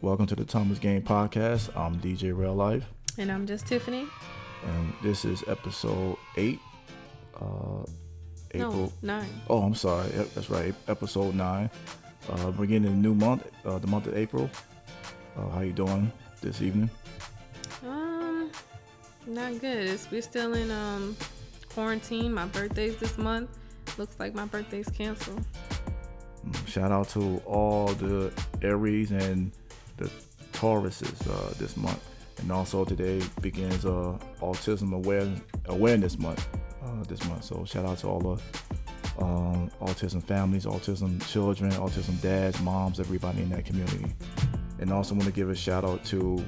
Welcome to the Thomas Game Podcast. I'm DJ Rell Life. And I'm just Tiffany. And this is episode 8. No, 9. Oh, I'm sorry. That's right. Episode 9. We're beginning a new month, the month of April. How you doing this evening? Not good. We're still in quarantine. My birthday's this month. Looks like my birthday's canceled. Shout out to all the Aries and the Tauruses this month. And also today begins Autism Awareness Month this month. So shout out to all the autism families, autism children, autism dads, moms, everybody in that community. And also want to give a shout out to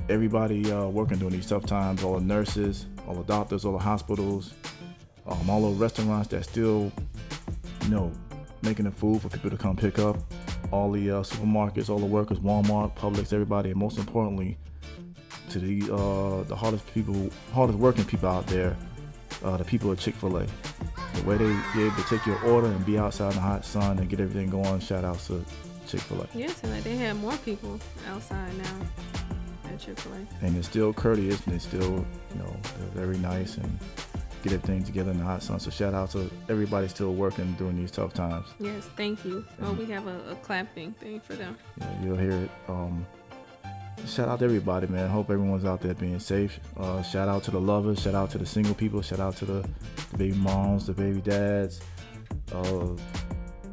everybody working during these tough times, all the nurses, all the doctors, all the hospitals, all the restaurants that still, making the food for people to come pick up, all the supermarkets, all the workers, Walmart, Publix, everybody, and most importantly, to the hardest working people out there, the people at Chick-fil-A. The way they be able to take your order and be outside in the hot sun and get everything going, shout out to Chick-fil-A. Yes, and like they have more people outside now at Chick-fil-A. And it's still courteous and it's still, they're very nice and get everything together in the hot sun. So shout out to everybody still working during these tough times. Yes, thank you. We have a clapping thing for them. Yeah, you'll hear it. Shout out to everybody, man. Hope everyone's out there being safe. Shout out to the lovers. Shout out to the single people. Shout out to the baby moms, the baby dads, all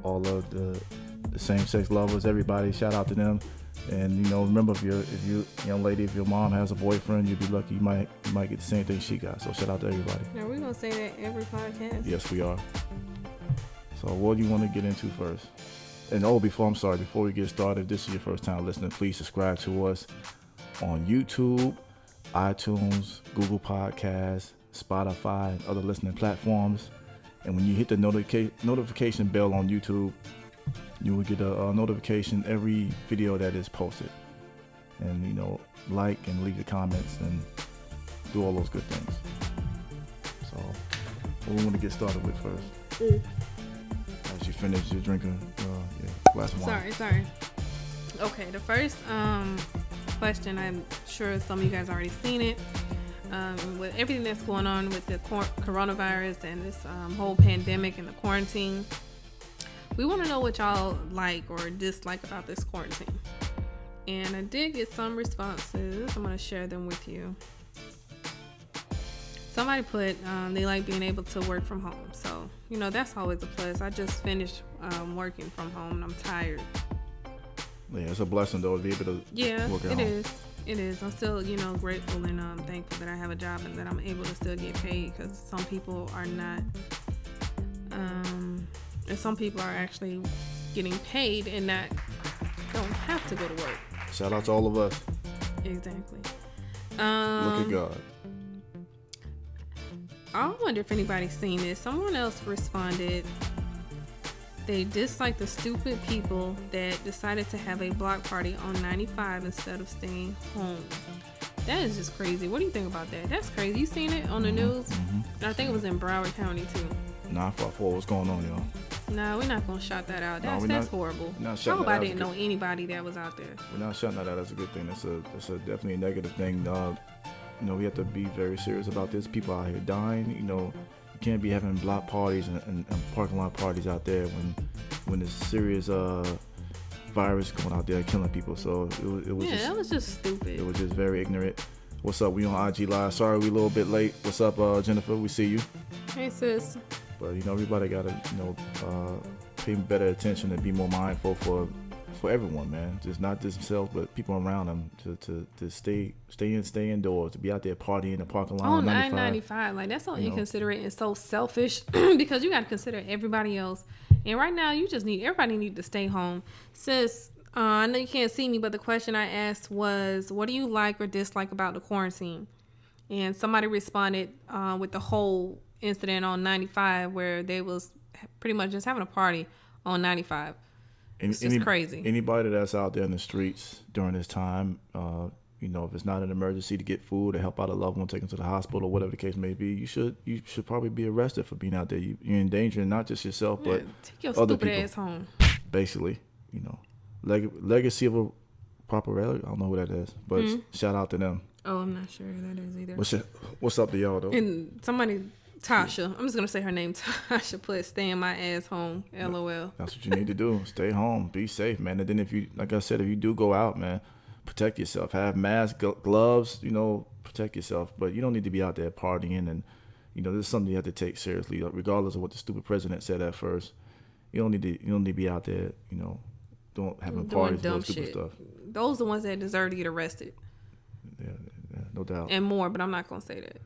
of the same-sex lovers. Everybody, shout out to them. And remember, if you young lady, if your mom has a boyfriend, you'd be lucky. You might get the same thing she got. So shout out to everybody. Now we're gonna say that every podcast. Yes, we are. So what do you want to get into first? And before we get started, if this is your first time listening, please subscribe to us on YouTube, iTunes, Google Podcasts, Spotify, and other listening platforms. And when you hit the notification bell on YouTube, you will get a notification every video that is posted. And, like and leave your comments and do all those good things. So, what we want to get started with first? As you finish your drinking glass of wine. Sorry. Okay, the first question, I'm sure some of you guys already seen it. With everything that's going on with the coronavirus and this whole pandemic and the quarantine, we want to know what y'all like or dislike about this quarantine. And I did get some responses. I'm going to share them with you. Somebody put they like being able to work from home. So, that's always a plus. I just finished working from home and I'm tired. Yeah, it's a blessing though to be able to work at home. It is. I'm still, grateful and thankful that I have a job and that I'm able to still get paid, because some people are not. And some people are actually getting paid and don't have to go to work. Shout out to all of us. Exactly. Look at God. I wonder if anybody's seen this. Someone else responded. They dislike the stupid people that decided to have a block party on 95 instead of staying home. That is just crazy. What do you think about that? That's crazy. You seen it on the news? Mm-hmm. I think it was in Broward County too. 954. What's going on, y'all? No, we're not gonna shout that out. That's horrible. I hope I didn't know anybody that was out there. We're not shouting that out. That's a good thing. That's a definitely a negative thing. We have to be very serious about this. People out here dying. You can't be having block parties and parking lot parties out there when there's serious virus going out there killing people. So it was that was just stupid. It was just very ignorant. What's up? We on IG Live. Sorry we a little bit late. What's up, Jennifer? We see you. Hey, sis. But everybody gotta pay better attention and be more mindful for everyone, man. Just not just themselves, but people around them to stay indoors, to be out there partying in the parking lot. On 95, like that's so inconsiderate and so selfish because you got to consider everybody else. And right now, everybody need to stay home. Sis, I know you can't see me, but the question I asked was, what do you like or dislike about the quarantine? And somebody responded with the whole incident on 95 where they was pretty much just having a party on 95. It's just crazy. Anybody that's out there in the streets during this time, if it's not an emergency to get food or help out a loved one, take them to the hospital or whatever the case may be, you should probably be arrested for being out there. You're endangering not just yourself, but take your other stupid people. Ass home. Basically, legacy of a Proper Rell. I don't know who that is, but shout out to them. Oh, I'm not sure who that is either. What's up to y'all though? And somebody, Tasha, I'm just gonna say her name. Tasha put "staying my ass home." LOL. That's what you need to do. Stay home. Be safe, man. And then if you, like I said, if you do go out, man, protect yourself. Have masks, gloves. Protect yourself. But you don't need to be out there partying, and this is something you have to take seriously, regardless of what the stupid president said at first. You don't need to be out there, having parties, doing stupid stuff. Those are the ones that deserve to get arrested. Yeah, no doubt. And more, but I'm not gonna say that.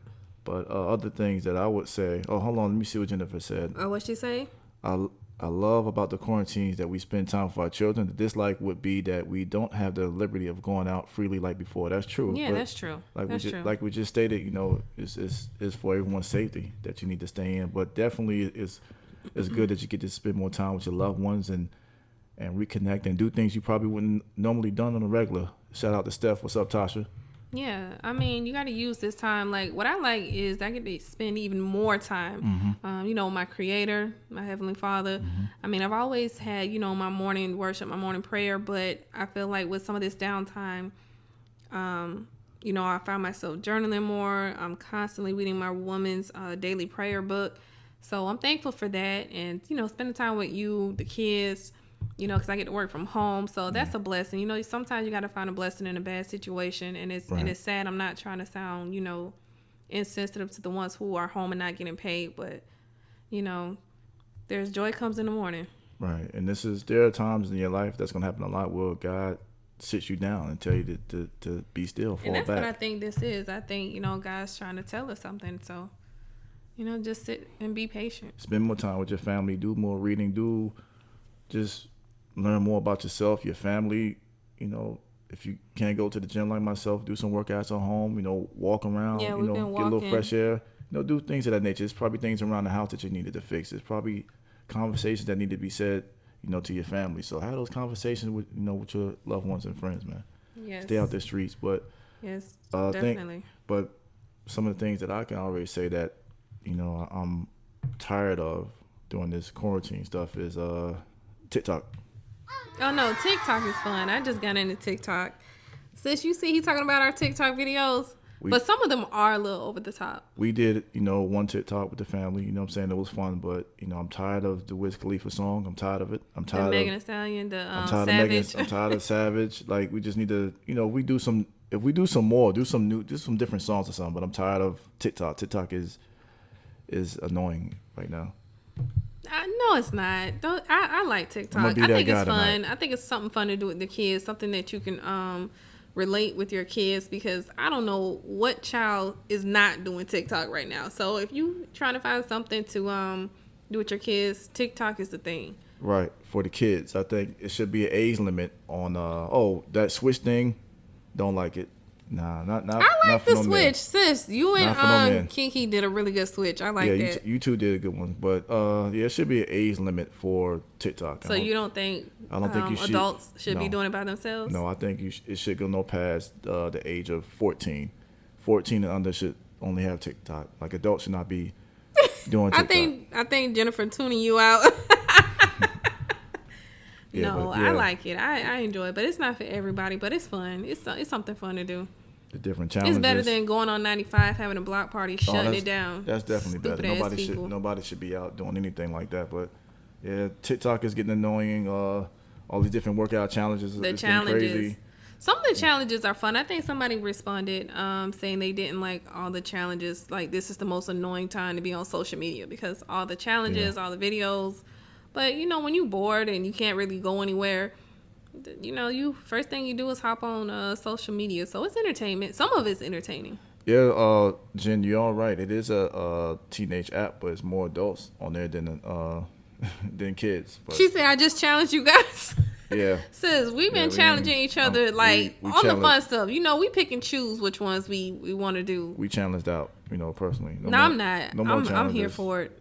But other things that I would say. Oh, hold on. Let me see what Jennifer said. Oh, what'd she say? I love about the quarantines that we spend time with our children. The dislike would be that we don't have the liberty of going out freely like before. That's true. Yeah, that's true. Like we just stated, it's for everyone's safety that you need to stay in. But definitely, it's good that you get to spend more time with your loved ones and reconnect and do things you probably wouldn't normally done on a regular. Shout out to Steph. What's up, Tasha? Yeah, I mean, you got to use this time. Like, what I like is I get to spend even more time, my Creator, my Heavenly Father. I mean, I've always had, my morning worship, my morning prayer, but I feel like with some of this downtime, I find myself journaling more. I'm constantly reading my woman's daily prayer book. So I'm thankful for that. And, spending time with you, the kids, because I get to work from home. So that's a blessing. Sometimes you got to find a blessing in a bad situation. And it's sad. I'm not trying to sound, insensitive to the ones who are home and not getting paid. But, there's joy comes in the morning. Right. And there are times in your life that's going to happen a lot where God sits you down and tell you to be still, fall back. And that's what I think this is. I think, God's trying to tell us something. So, just sit and be patient. Spend more time with your family. Do more reading. Just learn more about yourself, your family. If you can't go to the gym like myself, do some workouts at home. Walk around. Yeah, we've been walking. Get a little fresh air. Do things of that nature. It's probably things around the house that you needed to fix. It's probably conversations that need to be said, to your family. So have those conversations with your loved ones and friends, man. Yes. Stay out the streets, but yes, definitely. But some of the things that I can already say that I'm tired of doing this quarantine stuff is TikTok. Oh no, TikTok is fun. I just got into TikTok. Sis, you see he talking about our TikTok videos? But some of them are a little over the top. We did, one TikTok with the family. What I'm saying? It was fun, but I'm tired of the Wiz Khalifa song. I'm tired of it. I'm tired of Megan Thee Stallion, Savage. I'm tired of Savage. Like we just need to, if we do some more, do some different songs or something. But I'm tired of TikTok. TikTok is annoying right now. No, it's not. I like TikTok. I think it's fun. I think it's something fun to do with the kids. Something that you can relate with your kids, because I don't know what child is not doing TikTok right now. So if you trying to find something to do with your kids, TikTok is the thing. Right, for the kids. I think it should be an age limit on that switch thing. Don't like it. Nah, not I like the no switch, man. Sis. You and Kiki did a really good switch. I like that. Yeah, you two did a good one, but it should be an age limit for TikTok. So you don't think? I don't think adults should be doing it by themselves. No, I think it should go no past the age of 14. 14 and under should only have TikTok. Like adults should not be doing TikTok. I think Jennifer tuning you out. Yeah, I like it. I enjoy it, but it's not for everybody. But it's fun. It's something fun to do. The different challenges. It's better than going on 95, having a block party, shutting it down. That's definitely better. Nobody should be out doing anything like that. But yeah, TikTok is getting annoying. All these different workout challenges. The challenges. Crazy. Some of the challenges are fun. I think somebody responded saying they didn't like all the challenges. Like, this is the most annoying time to be on social media because all the challenges, all the videos. But, when you're bored and you can't really go anywhere, first thing you do is hop on social media. So it's entertainment. Some of it's entertaining. Yeah, Jen, you're all right. It is a teenage app, but it's more adults on there than kids. But she said, I just challenged you guys. Yeah. Sis, we've been challenging each other on the fun stuff. We pick and choose which ones we want to do. We challenged out, personally. I'm not. I'm here for it.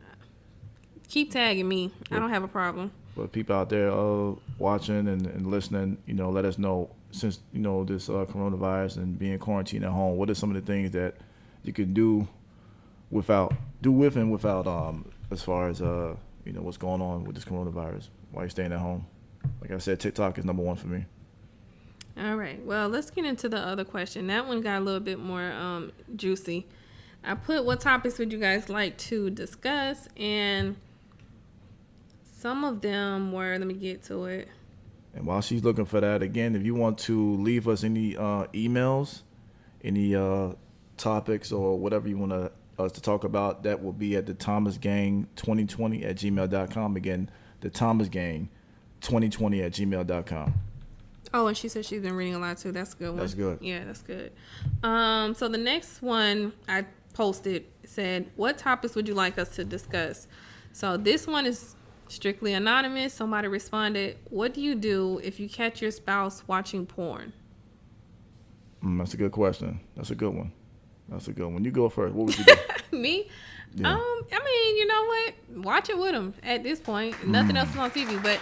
Keep tagging me. I don't have a problem. But people out there watching and listening, let us know, since, this coronavirus and being quarantined at home, what are some of the things that you can do with and without, as far as, what's going on with this coronavirus while you're staying at home? Like I said, TikTok is number one for me. All right. Well, let's get into the other question. That one got a little bit more juicy. I put, what topics would you guys like to discuss? And some of them were, let me get to it. And while she's looking for that, again, if you want to leave us any emails, any topics or whatever you want us to talk about, that will be at the thomasgang2020@gmail.com. Again, the thomasgang2020@gmail.com. Oh, and she said she's been reading a lot too. That's a good one. That's good. Yeah, that's good. So the next one I posted said, what topics would you like us to discuss? So this one is strictly anonymous. Somebody responded, what do you do if you catch your spouse watching porn? That's a good question. That's a good one. You go first. What would you do? Me? Yeah. I mean, you know what? Watch it with them at this point. Nothing else is on TV, but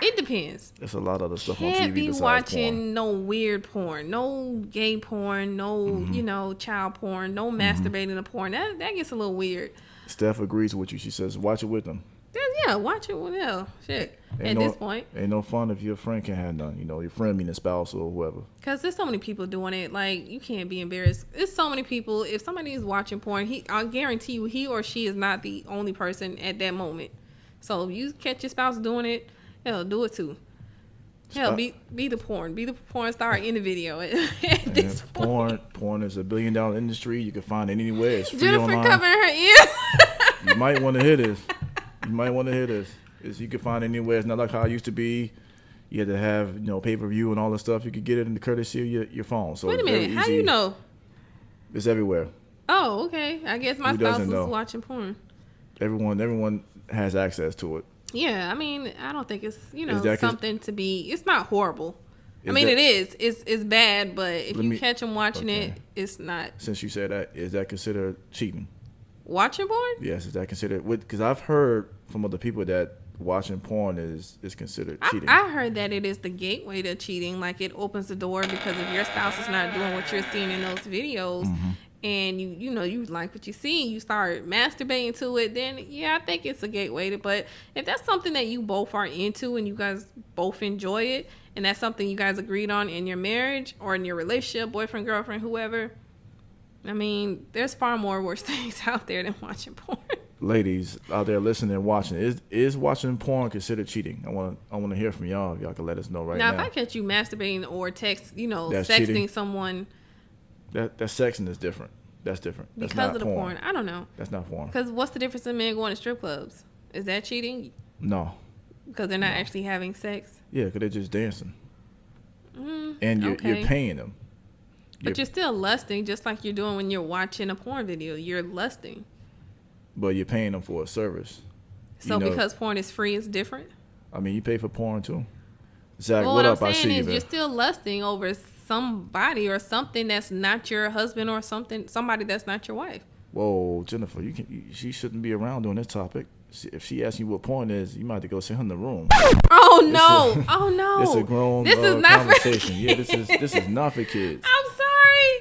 it depends. There's a lot of other stuff on TV Can't be besides watching porn. no weird porn, no gay porn, no, child porn, no masturbating to porn. That gets a little weird. Steph agrees with you. She says, watch it with them. Yeah, watch it with them. Shit. At this point. Ain't no fun if your friend can't have none. Your friend being a spouse or whoever. Because there's so many people doing it. Like, you can't be embarrassed. There's so many people. If somebody is watching porn, I guarantee you he or she is not the only person at that moment. So if you catch your spouse doing it, hell, do it too. Hell, be the porn. Be the porn star in the video at this point. Porn is $1 billion industry. You can find it anywhere. It's free Jennifer online. covering her ears. You might want to hear this. You can find it anywhere. It's not like how it used to be. You had to have pay-per-view and all that stuff. You could get it in the courtesy of your phone. So wait a minute. How do you know? It's everywhere. Oh, okay. I guess my spouse is watching porn. Everyone has access to it. Yeah, I mean, I don't think it's something to be. It's not horrible. It is. It's bad, but if you catch them watching it, it's not. Since you said that, is that considered cheating? Watching porn? Yes, is that considered? Because I've heard from other people that watching porn is considered cheating. I heard that it is the gateway to cheating. Like, it opens the door because if your spouse is not doing what you're seeing in those videos, and you like what you see, you start masturbating to it, then yeah, I think it's a gateway. But if that's something that you both are into and you guys both enjoy it, and that's something you guys agreed on in your marriage or in your relationship, boyfriend, girlfriend, whoever, I mean, there's far more worse things out there than watching porn. Ladies out there listening and watching, is watching porn considered cheating? I want to hear from y'all. If y'all can let us know right now. Now, if I catch you masturbating or text, that's sexting cheating. Someone. That sexing is different. That's different. That's because not of the porn. I don't know. That's not porn. Because what's the difference in men going to strip clubs? Is that cheating? No. Because they're not actually having sex? Yeah, because they're just dancing. And you're paying them. But you're still lusting, just like you're doing when you're watching a porn video. You're lusting. But you're paying them for a service. So because porn is free, it's different? I mean, you pay for porn too. Zach, well, what up? I'm I see saying you is there. you're still lusting over somebody or something that's not your husband or somebody that's not your wife. Whoa, Jennifer, she shouldn't be around doing this topic. If she asks you what porn is, you might have to go sit in the room. Oh no! This is a grown this is not conversation. Yeah, this is not for kids.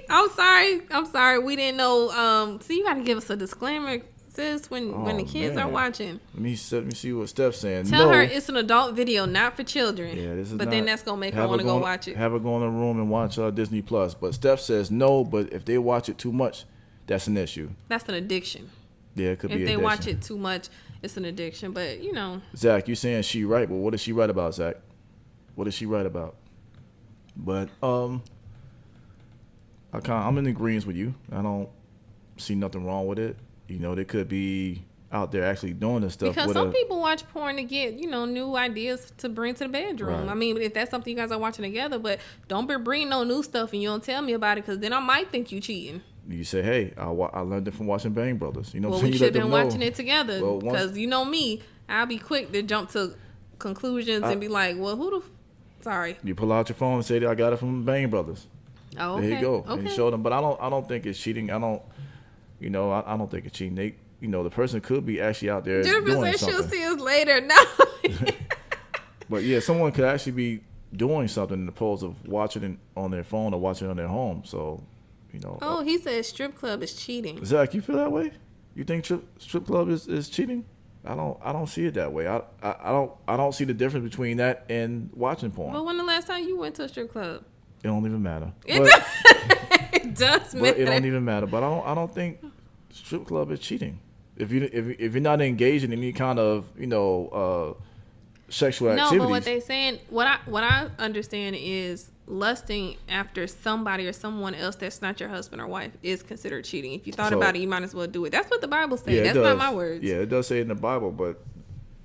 I'm sorry. We didn't know. So you got to give us a disclaimer, sis, when the kids are watching. Let me see what Steph's saying. Tell her it's an adult video, not for children. Yeah, this is. But then that's gonna make her want to go watch it. Have her go in the room and watch Disney Plus. But Steph says no. But if they watch it too much, that's an issue. That's an addiction. Yeah, it could be. If they addiction. watch it too much, it's an addiction. But Zach, you saying she right? But what is she right about, Zach? What is she right about? But I'm in agreement with you. I don't see nothing wrong with it. They could be out there actually doing this stuff. Because some people watch porn to get, new ideas to bring to the bedroom. Right. I mean, if that's something you guys are watching together, but don't bring no new stuff and you don't tell me about it, because then I might think you cheating. You say, hey, I learned it from watching Bang Brothers. Well, we should have been watching it together. Because me, I'll be quick to jump to conclusions and be like, well, sorry. You pull out your phone and say, I got it from Bang Brothers. Oh, okay. There you go. Okay. And you show them. But I don't think it's cheating. I don't think it's cheating. The person could be actually out there Jennifer doing said something. she'll see us later. No. But yeah, someone could actually be doing something opposed of watching it on their phone or watching it on their home. So, Oh, he said strip club is cheating. Zach, you feel that way? You think strip club is cheating? I don't see it that way. I don't see the difference between that and watching porn. Well, when the last time you went to a strip club? It don't even matter. It does matter. But it don't even matter. But I don't think strip club is cheating. If you're not engaged in any kind of sexual activities. No, but what they saying, what I understand is lusting after somebody or someone else that's not your husband or wife is considered cheating. If you thought about it, you might as well do it. That's what the Bible says. Yeah, that's not my words. Yeah, it does say it in the Bible, but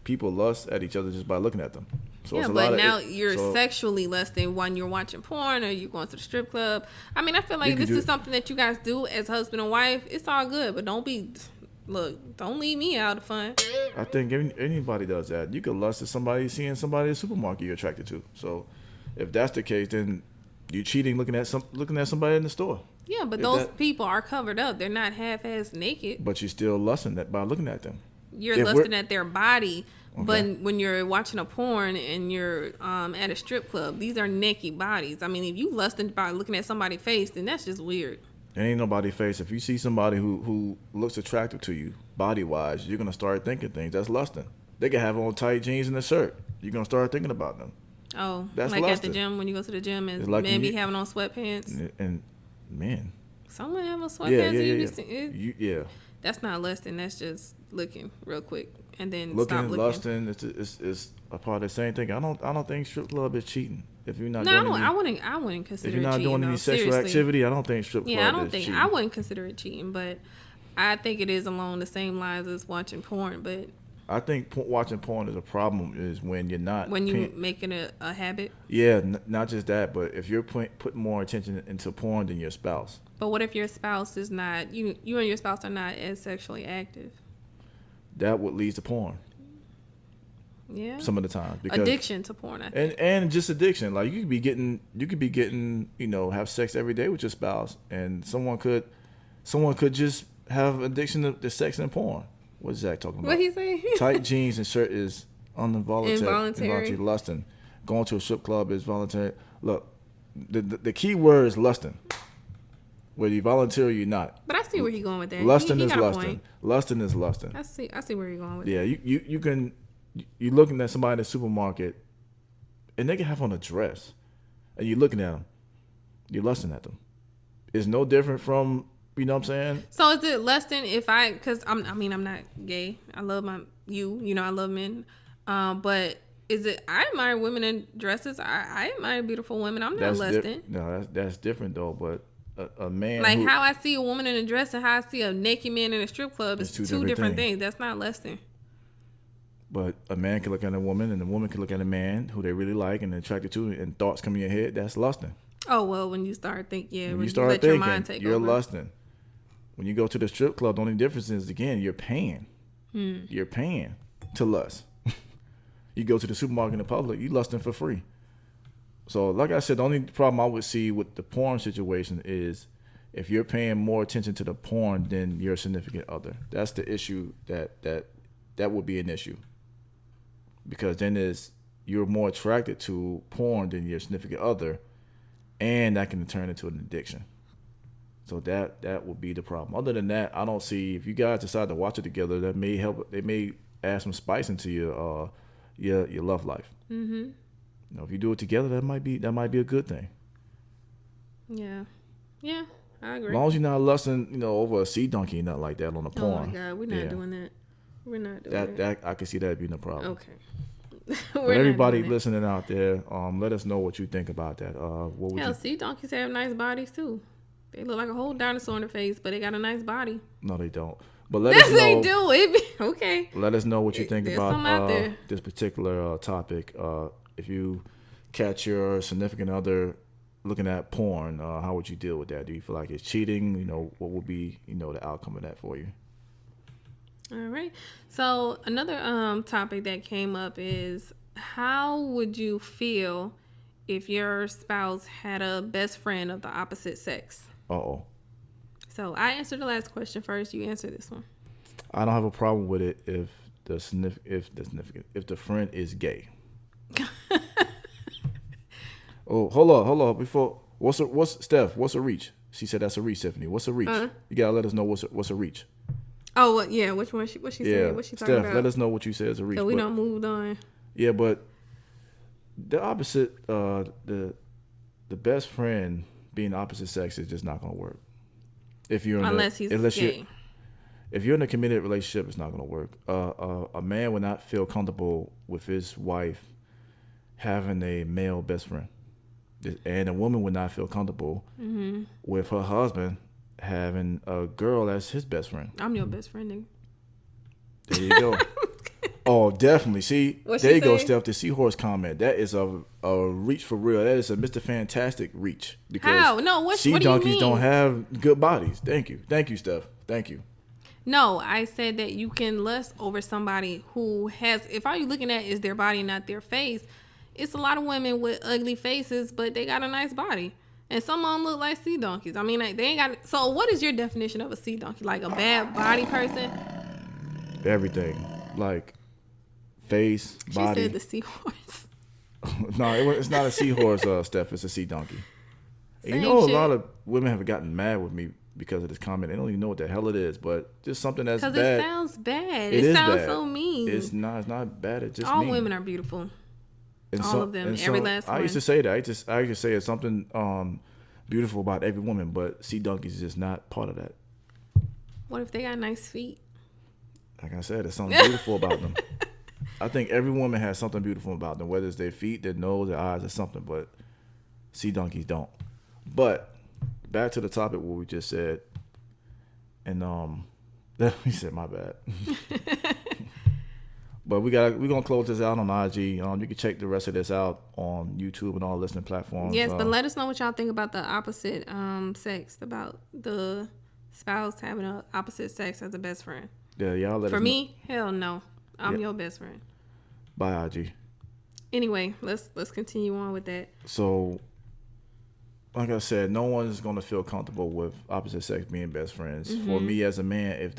people lust at each other just by looking at them. So yeah, but now you're sexually lusting when you're watching porn or you're going to the strip club. I mean, I feel like this is something that you guys do as husband and wife. It's all good, but don't leave me out of fun. I think anybody does that. You could lust at somebody seeing somebody in the supermarket you're attracted to. So if that's the case, then you're cheating looking at somebody in the store. Yeah, but those people are covered up. They're not half-ass naked. But you're still lusting by looking at them. You're lusting at their body. Okay. But when you're watching a porn and you're at a strip club, these are naked bodies. I mean, if you lusting by looking at somebody's face, then that's just weird. There ain't nobody face. If you see somebody who looks attractive to you, body-wise, you're going to start thinking things. That's lusting. They can have on tight jeans and a shirt. You're going to start thinking about them. Oh, that's like lusting. At the gym, when you go to the gym and like men be having on sweatpants. And men. Someone have on sweatpants. Yeah. That's not lusting. That's just looking real quick and then looking, stop looking. Lusting, it's a part of the same thing. I don't think strip club is cheating. If you're not I wouldn't consider it cheating. If you're not doing any sexual activity, I don't think strip club is cheating. I wouldn't consider it cheating, but I think it is along the same lines as watching porn. But I think watching porn is a problem is when you're not making it a habit. Yeah, not just that, but if you're putting more attention into porn than your spouse. But what if your spouse is not you and your spouse are not as sexually active? That would lead to porn. Yeah. Some of the time, because addiction to porn, I think. And just addiction. Like you could be getting, have sex every day with your spouse, and someone could just have addiction to sex and porn. What is Zach talking about? What he say? Tight jeans and shirt is involuntary lusting. Going to a strip club is voluntary. Look, the key word is lusting. Whether you volunteer or you're not. But I see where he's going with that. Lusting is lusting. Lusting is lusting. I see where you're going with that. Yeah, you're looking at somebody in the supermarket, and they can have on a dress, and you're looking at them. You're lusting at them. It's no different from, you know what I'm saying? So is it lusting because I'm not gay. I love I love men. But is it, I admire women in dresses. I admire beautiful women. I'm not lusting. No, that's different though, but a man like how I see a woman in a dress and how I see a naked man in a strip club is two different things. That's not lusting. But a man can look at a woman, and a woman can look at a man who they really like and attracted to, and thoughts come in your head. That's lusting. Oh well, when you start thinking, when you start thinking, your mind take over. Lusting. When you go to the strip club, the only difference is again you're paying. You're paying to lust. You go to the supermarket in the public, you lusting for free. So, like I said, the only problem I would see with the porn situation is if you're paying more attention to the porn than your significant other. That's the issue. That would be an issue. Because then you're more attracted to porn than your significant other, and that can turn into an addiction. So that would be the problem. Other than that, I don't see, if you guys decide to watch it together, that may help. They may add some spice into your love life. Mm-hmm. If you do it together, that might be a good thing. Yeah, I agree. As long as you're not lusting, over a sea donkey, nothing like that on the porn. Oh my God, we're not doing that. We're not doing that. I can see that being a problem. Okay. But everybody listening out there, let us know what you think about that. Sea donkeys have nice bodies too. They look like a whole dinosaur in the face, but they got a nice body. No, they don't. But let us know. They do. Okay. Let us know what you think about this particular topic. If you catch your significant other looking at porn, how would you deal with that? Do you feel like it's cheating? What would be the outcome of that for you? All right. So another topic that came up is, how would you feel if your spouse had a best friend of the opposite sex? Uh-oh. So I answered the last question first. You answer this one. I don't have a problem with it if the friend is gay. Oh, hold on. Before what's Steph? What's a reach? She said that's a reach, Tiffany. What's a reach? You gotta let us know what's a reach. Oh, yeah. Which one? What she said? What she talking Steph, about? let us know what you said as a reach. So we don't moved on. Yeah, but the opposite, the best friend being the opposite sex is just not gonna work. If you're Unless he's gay. If you're in a committed relationship, it's not gonna work. A man would not feel comfortable with his wife having a male best friend, and a woman would not feel comfortable with her husband having a girl as his best friend. I'm your best friend, nigga. There you go. Oh, definitely. See, what there you go, Steph. The seahorse comment. That is a reach for real. That is a Mr. Fantastic reach. Because how? No, what sea do you donkeys mean? don't have good bodies. Thank you, Steph. Thank you. No, I said that you can lust over somebody who has, if all you're looking at is their body, not their face. It's a lot of women with ugly faces, but they got a nice body. And some of them look like sea donkeys. I mean, like, they ain't got. So what is your definition of a sea donkey? Like a bad body person? Everything. Like face, body. She said the seahorse. No, it's not a seahorse, Steph. It's a sea donkey. And you Same know, shit. a lot of women have gotten mad with me because of this comment. They don't even know what the hell it is, but just something that's bad. Because it sounds bad. It is sounds bad. so mean. It's not bad. It's just all mean. women are beautiful. And all of them. Every last one. I used to say that. I used to say it's something beautiful about every woman, but sea donkeys is just not part of that. What if they got nice feet? Like I said, there's something beautiful about them. I think every woman has something beautiful about them, whether it's their feet, their nose, their eyes, or something, but sea donkeys don't. But back to the topic what we just said, and he said my bad. But we're gonna close this out on IG. You can check the rest of this out on YouTube and all listening platforms. Yes, but let us know what y'all think about the opposite sex, about the spouse having an opposite sex as a best friend. Yeah, y'all let us know. For me, hell no. I'm your best friend. Bye, IG. Anyway, let's continue on with that. So, like I said, no one is gonna feel comfortable with opposite sex being best friends. Mm-hmm. For me as a man, if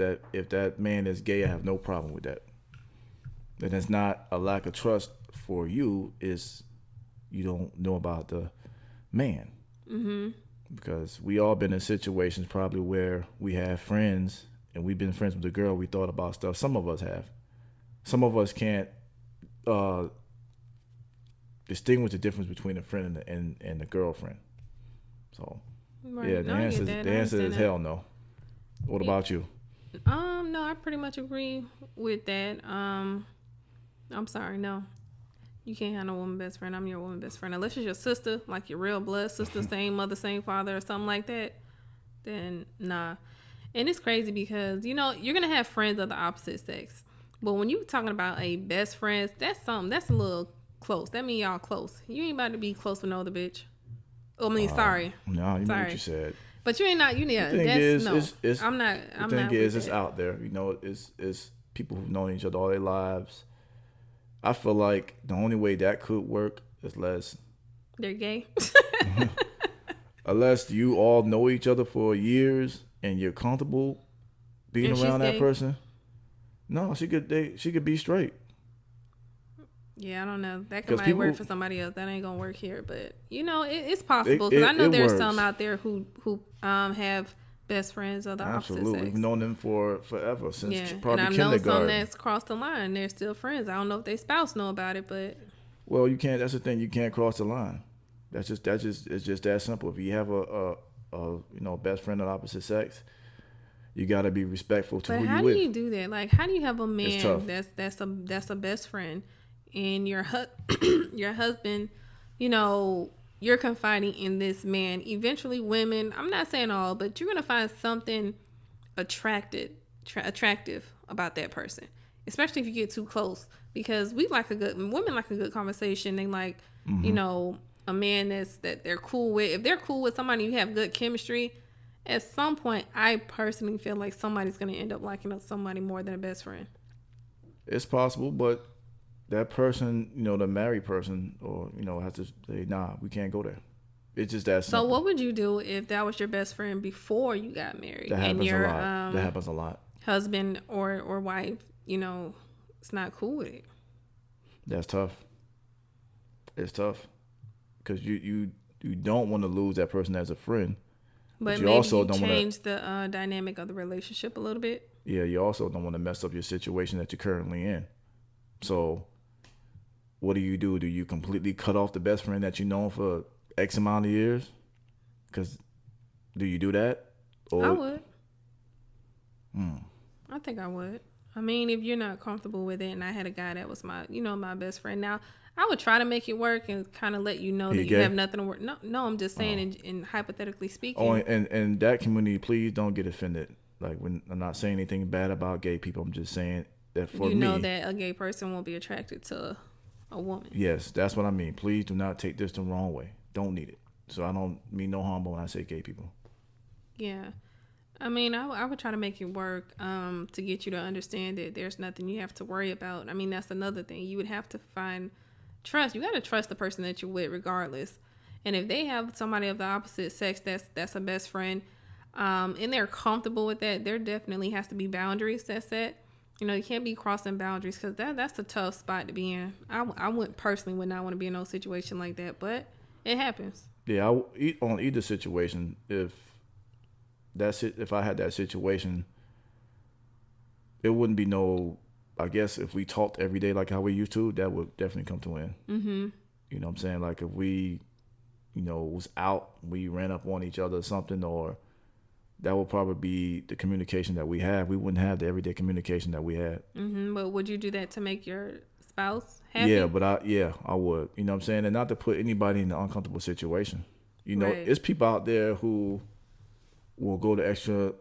that man is gay, I have no problem with that. And it's not a lack of trust for you. Is you don't know about the man. Mm-hmm. Because we all been in situations probably where we have friends and we've been friends with a girl. We thought about stuff. Some of us have. Some of us can't distinguish the difference between a friend and a girlfriend. So, right. yeah, the answer is hell no. What about you? No, I pretty much agree with that. I'm sorry, no. You can't have no woman best friend. I'm your woman best friend. Unless it's your sister, like your real blood sister, same mother, same father, or something like that, then nah. And it's crazy because, you're going to have friends of the opposite sex. But when you're talking about a best friend, that's a little close. That means y'all close. You ain't about to be close with no other bitch. Sorry. No, you know what you said. But you ain't not, The thing is, I'm not. It's out there. It's people who've known each other all their lives. I feel like the only way that could work is they're gay. Unless you all know each other for years and you're comfortable being around that person. No, she could be straight. Yeah, I don't know. That might work for somebody else. That ain't gonna work here, but it's possible because I know there's some out there who have best friends of the opposite sex. Absolutely, we've known them for forever since probably and I've kindergarten. known some that's crossed the line. They're still friends. I don't know if their spouse know about it, but you can't. That's the thing. You can't cross the line. It's just that simple. If you have a best friend of the opposite sex, you got to be respectful to who you with. But how do you do that? Like, how do you have a man that's a best friend, and your husband, you're confiding in this man. Eventually, women, I'm not saying all, but you're gonna find something attractive about that person, especially if you get too close. Because women like a good conversation. They like, a man that they're cool with. If they're cool with somebody, you have good chemistry. At some point, I personally feel like somebody's gonna end up liking somebody more than a best friend. It's possible, but that person, the married person, or has to say, nah, we can't go there. It's just that simple. So what would you do if that was your best friend before you got married? That happens a lot. Husband or wife, it's not cool with it. That's tough. It's tough because you don't want to lose that person as a friend, but you maybe also you don't change the dynamic of the relationship a little bit. yeah, you also don't want to mess up your situation that you're currently in. So what do? Do you completely cut off the best friend that you know for X amount of years? Because do you do that? I would. I think I would. I mean, if you're not comfortable with it, and I had a guy that was my best friend. Now, I would try to make it work and kind of let you know that you have nothing to work. No, I'm just saying, in hypothetically speaking. Oh, and that community, please don't get offended. Like, when I'm not saying anything bad about gay people, I'm just saying that for me, you know that a gay person won't be attracted to a woman. Yes, that's what I mean. Please do not take this the wrong way. Don't need it. So I don't mean no harm when I say gay people. Yeah. I mean, I would try to make it work to get you to understand that there's nothing you have to worry about. I mean, that's another thing. You would have to find trust. You got to trust the person that you're with regardless. And if they have somebody of the opposite sex that's a best friend, and they're comfortable with that, there definitely has to be boundaries that's set. You know, you can't be crossing boundaries because that's a tough spot to be in. I would not want to be in no situation like that, but it happens. Yeah, on either situation, if I had that situation, it wouldn't be no. I guess if we talked every day like how we used to, that would definitely come to an end. Mm-hmm. You know what I'm saying? Like if we, was out, we ran up on each other or something, or that would probably be the communication that we have. We wouldn't have the everyday communication that we had. Mm-hmm. But would you do that to make your spouse happy? Yeah, but I would. You know what I'm saying? And not to put anybody in an uncomfortable situation. Right. It's people out there who will go the extra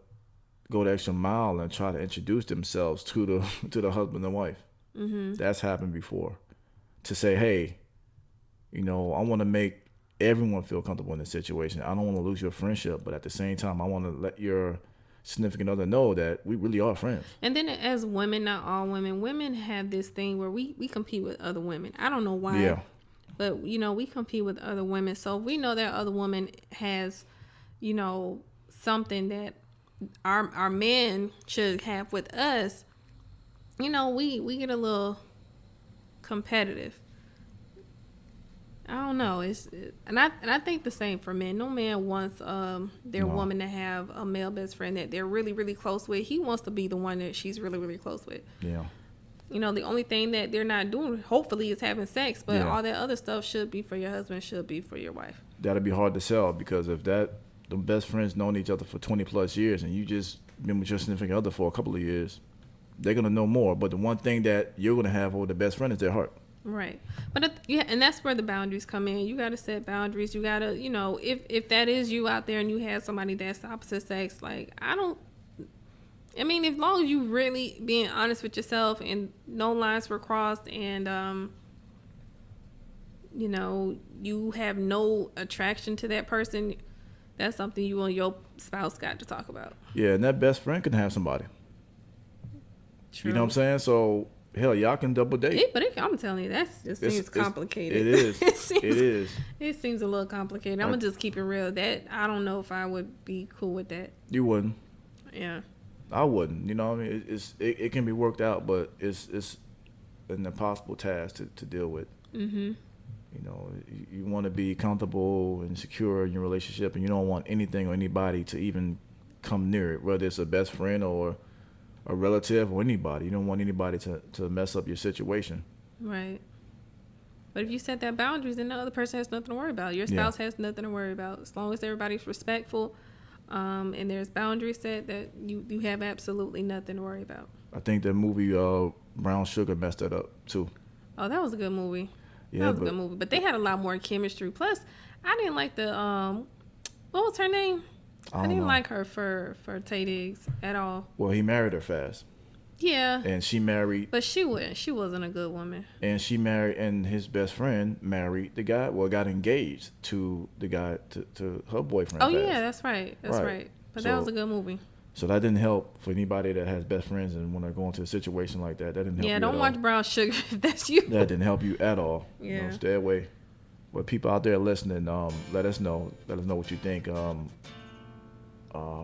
mile and try to introduce themselves to the husband and wife. Mm-hmm. That's happened before. To say, hey, I want to make everyone feel comfortable in this situation. I don't want to lose your friendship, but at the same time, I want to let your significant other know that we really are friends. And then as women, not all women have this thing where we compete with other women. I don't know why. Yeah. But, we compete with other women. So if we know that other woman has, something that our men should have with us, we get a little competitive. I don't know. And I think the same for men. No man wants their woman to have a male best friend that they're really, really close with. He wants to be the one that she's really, really close with. Yeah. The only thing that they're not doing, hopefully, is having sex. But all that other stuff should be for your husband, should be for your wife. That'll be hard to sell because if the best friends known each other for 20 plus years and you just been with your significant other for a couple of years, they're going to know more. But the one thing that you're going to have over the best friend is their heart. Right. But and that's where the boundaries come in. You got to set boundaries. You got to, if that is you out there and you have somebody that's the opposite sex, like, as long as you really being honest with yourself and no lines were crossed and, you have no attraction to that person, that's something you and your spouse got to talk about. Yeah, and that best friend can have somebody. True. You know what I'm saying? So, hell, y'all can double date. I'm telling you, that just seems complicated. It is. It is. It seems a little complicated. I'm going to just keep it real. That I don't know if I would be cool with that. You wouldn't. Yeah. I wouldn't. You know what I mean? It can be worked out, but it's an impossible task to deal with. Mm-hmm. You want to be comfortable and secure in your relationship, and you don't want anything or anybody to even come near it, whether it's a best friend or a relative or anybody. You don't want anybody to mess up your situation. Right. But if you set that boundaries, then the other person has nothing to worry about. Your spouse has nothing to worry about. As long as everybody's respectful and there's boundaries set, that you have absolutely nothing to worry about. I think that movie Brown Sugar messed that up too. Oh, that was a good movie. Yeah, that was a good movie. But they had a lot more chemistry. Plus, I didn't like the what was her name? I didn't like her for Tay Diggs at all. Well, he married her fast. Yeah. And she married. But she wasn't a good woman. And she married, and his best friend married the guy. Well, got engaged to the guy to her boyfriend. Oh fast. Yeah, that's right. That's right. But that was a good movie. So that didn't help for anybody that has best friends and want to go into a situation like that. That didn't help you. Yeah, don't watch Brown Sugar if that's you. That didn't help you at all. Yeah. Stay away. But people out there listening, let us know. Let us know what you think. I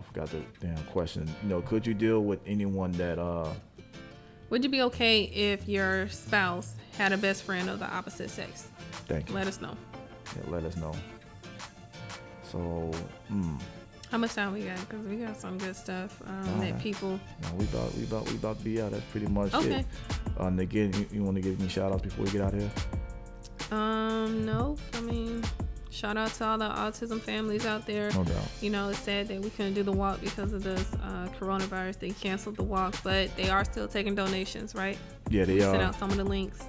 forgot the damn question. Could you deal with anyone that would you be okay if your spouse had a best friend of the opposite sex? Thank you. Let us know. Yeah, let us know. So, How much time we got? Because we got some good stuff that people. No, we about to be out. That's pretty much Okay. it. And again, you want to give me shout outs before we get out of here? No. I mean, shout out to all the autism families out there. No doubt. You know, it's sad that we couldn't do the walk because of this coronavirus. They canceled the walk, but they are still taking donations, right? Yeah, they we are. Sent out some of the links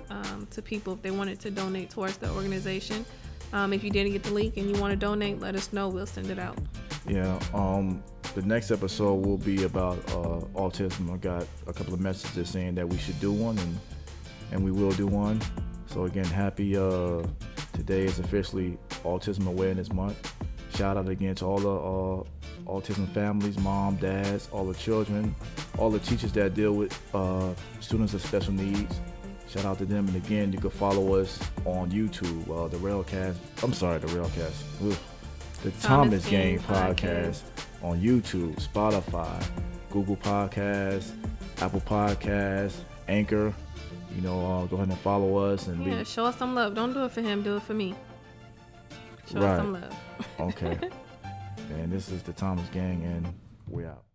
to people if they wanted to donate towards the organization. If you didn't get the link and you want to donate, let us know. We'll send it out. Yeah. The next episode will be about autism. I got a couple of messages saying that we should do one, and we will do one. So again, happy. Today is officially Autism Awareness Month. Shout out again to all the autism families, mom, dads, all the children, all the teachers that deal with students with special needs. Shout out to them. And again, you can follow us on YouTube, the Railcast. I'm sorry, the Railcast. Oof. The Thomas Gang Podcast on YouTube, Spotify, Google Podcasts, Apple Podcasts, Anchor. You know, go ahead and follow us and show us some love. Don't do it for him. Do it for me. Show us some love. Okay. And this is the Thomas Gang, and we're out.